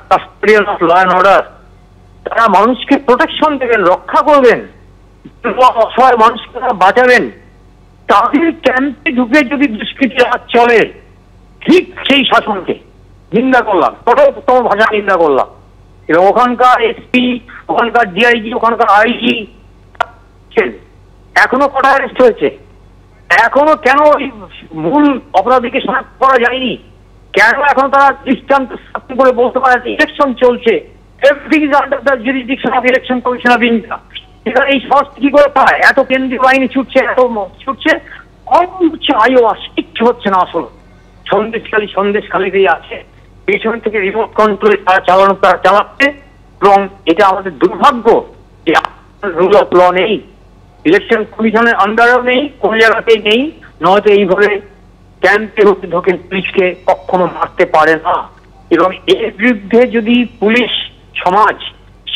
Custodian of law and order, তারা মানুষকে protection দেবেন, রক্ষা করবেন, অসহায় মানুষকে তারা বাঁচাবেন। তাদের ক্যাম্পে ঢুকে যদি দুষ্কৃতি চলে, ঠিক সেই শাসনকে নিন্দা করলাম, কঠোরতম ভাষা নিন্দা করলাম। এবং ওখানকার এসপি, ওখানকার ডিআইজি, ওখানকার আইজি এখনো কটা অ্যারেস্ট হয়েছে? এখনো কেন ওই মূল অপরাধীকে শনাক্ত করা যায়নি? কেন এখন তারা দৃষ্টান্ত স্থাপন করে বলতে পারে ইলেকশন চলছে, everything is under the jurisdiction of election commission of India? এখানে এই সাহস কি করে পায়? এত কেন্দ্রীয় বাহিনী ছুটছে, এত ছুটছে, হচ্ছে আইওয়া কিচ্ছু হচ্ছে না। আসলে সন্দেশখালীতেই আছে, পেছন থেকে রিমোট কন্ট্রোলে তারা চালাচ্ছে। এবং এটা আমাদের দুর্ভাগ্য যে রুল অফ ল নেই, ইলেকশন কমিশনের আন্ডারেও নেই, কোন জায়গাতেই নেই। নয়তো এইভাবে ক্যাম্পে ঢোকে পুলিশকে কখনো মারতে পারে না। এবং এর বিরুদ্ধে যদি পুলিশ সমাজ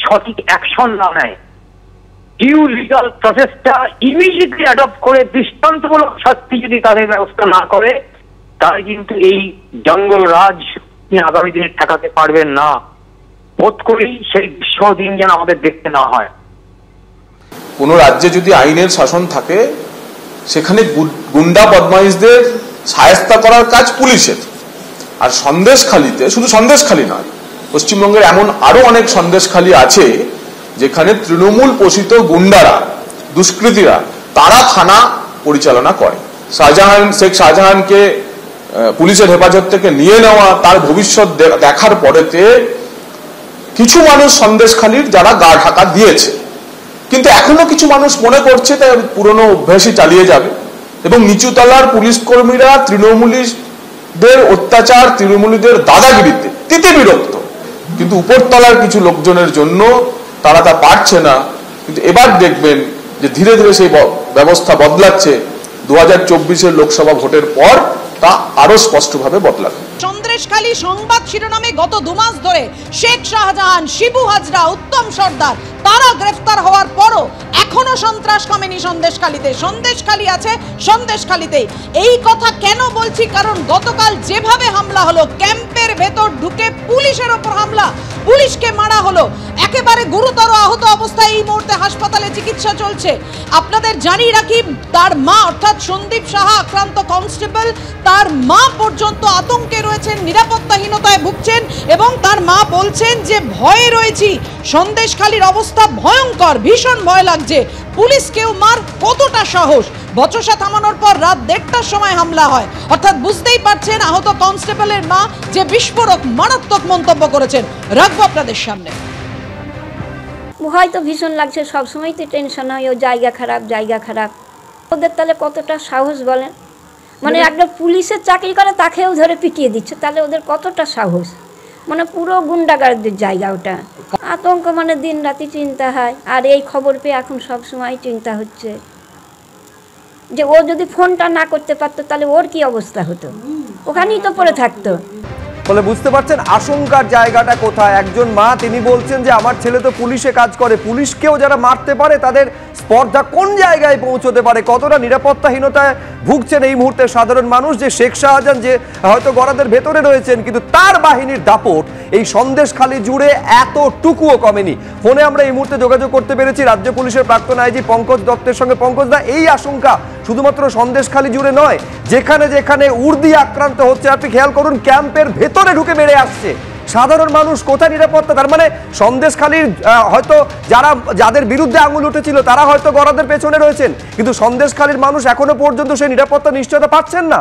সঠিক অ্যাকশন না নেয়, ডিউ লিগাল প্রসেসটা ইমিডিয়েটলি অ্যাডপ্ট করে দৃষ্টান্তমূলক শাস্তি যদি তাদের ব্যবস্থা না করে, তারা কিন্তু এই জঙ্গল রাজ আগামী দিনে ঠেকাতে পারবেন না। বোধ করি সেই দিন যেন আমাদের দেখতে না হয়। কোন রাজ্যে যদি আইনের শাসন থাকে, সেখানে গুন্ডা বদমাইশদের শায়েস্তা করার কাজ পুলিশের। আর সন্দেশখালীতে, শুধু সন্দেশখালী নয়, পশ্চিমবঙ্গের এমন আরো অনেক সন্দেশখালী আছে যেখানে তৃণমূল পোষিত গুন্ডারা, দুষ্কৃতীরা, তারা থানা পরিচালনা করে। শেখ শাহজাহানকে পুলিশের হেফাজত থেকে নিয়ে নেওয়া, তার ভবিষ্যৎ দেখার পরেতে কিছু মানুষ সন্দেশখালীর যারা গা ঢাকা দিয়েছে, কিন্তু এখনো কিছু মানুষ মনে করছে তাই পুরনো অভ্যাসই চালিয়ে যাবে। এবং নিচুতলার পুলিশ কর্মীরা তৃণমূলীদের অত্যাচার, তৃণমূলীদের দাদাগিরিতে তিতে বিরক্ত, কিন্তু উপরতলার কিছু লোকজনের জন্য তারা তা পারছে না। কিন্তু এবার দেখবেন যে ধীরে ধীরে সেই ব্যবস্থা বদলাচ্ছে। 2024-এর লোকসভা ভোটের পর তা আরো স্পষ্টভাবে বদলাবে। সন্দেশখালী সংবাদ শিরোনামে গত 2 মাস ধরে শেখ শাহজাহান, শিবু হাজরা, উত্তম সর্দার তারা গ্রেফতার হওয়ার পরও এখনো সন্ত্রাস কমেনি সন্দেশখালীতে। সন্দেশখালী আছে সন্দেশখালীতে। এই কথা কেন বলছি? কারণ গতকাল যেভাবে হামলা হলো, ক্যাম্পের ভেতর ঢুকে পুলিশের ওপর হামলা, পুলিশকে মারা হলো, একেবারে গুরুতর আহত অবস্থায় এই মুহূর্তে হাসপাতালে চিকিৎসা চলছে। আপনাদের জানিয়ে রাখি, তার মা অর্থাৎ সন্দীপ সাহা আক্রান্ত কনস্টেবল, তার মা পর্যন্ত আতঙ্কে রয়েছেন, নিরাপত্তাহীনতায় ভুগছেন এবং তার মা বলছেন যে ভয়ে রয়েছি, সন্দেশখালীর অবস্থা ভয়ঙ্কর, ভীষণ ভয় লাগছে। পুলিশকেও মার কতটা সাহস! বচসা থামানোর পর রাত 1:30টার সময় হামলা হয়। অর্থাৎ বুঝতেই পারছেন আহত কনস্টেবলের মা যে বিস্ফোরক মারাত্মক মন্তব্য করেছেন। রাখবো আপনাদের সামনে। হয়তো ভীষণ লাগছে, সবসময় তো টেনশন হয়, ও জায়গা খারাপ, জায়গা খারাপ। ওদের তাহলে কতটা সাহস বলেন? মানে একটা পুলিশের চাকরি করে তাকেও ধরে পিটিয়ে দিচ্ছে, তাহলে ওদের কতটা সাহস? মানে পুরো গুন্ডাগারদের জায়গা ওটা। আতঙ্ক, মানে দিন রাতি চিন্তা হয়। আর এই খবর পেয়ে এখন সব সময় চিন্তা হচ্ছে যে ও যদি ফোনটা না করতে পারতো তাহলে ওর কি অবস্থা হতো, ওখানেই তো পড়ে থাকতো। বলে বুঝতে পারছেন আশঙ্কার জায়গাটা কোথায়। একজন মা তিনি বলছেন যে আমার ছেলে তো পুলিশে কাজ করে, পুলিশকেও যারা মারতে পারে তাদের স্পর্ধা কোন জায়গায় পৌঁছতে পারে, কতটা নিরাপত্তাহীনতায় ভুগছেন এই মুহূর্তে সাধারণ মানুষ। যে শেখ শাহজাহান যে হয়তো গড়াদের ভেতরে রয়েছেন, কিন্তু তার বাহিনীর দাপট এই সন্দেশখালী জুড়ে এতটুকুও কমেনি। ফোনে আমরা এই মুহূর্তে যোগাযোগ করতে পেরেছি রাজ্য পুলিশের প্রাক্তন আইজি পঙ্কজ দত্তের সঙ্গে। পঙ্কজ দা, এই আশঙ্কা শুধুমাত্র সন্দেশখালী জুড়ে নয়, যেখানে যেখানে উর্দি আক্রান্ত হচ্ছে, আপনি খেয়াল করুন ক্যাম্পের ভেতরে ঢুকে বেড়ে আসছে। সাধারণ মানুষ কোথায় নিরাপত্তা? তার মানে সন্দেশখালীর হয়তো যাদের বিরুদ্ধে আঙুল উঠেছিল তারা হয়তো গড়াদের পেছনে রয়েছেন, কিন্তু সন্দেশখালীর মানুষ এখনো পর্যন্ত সেই নিরাপত্তা নিশ্চয়তা পাচ্ছেন না।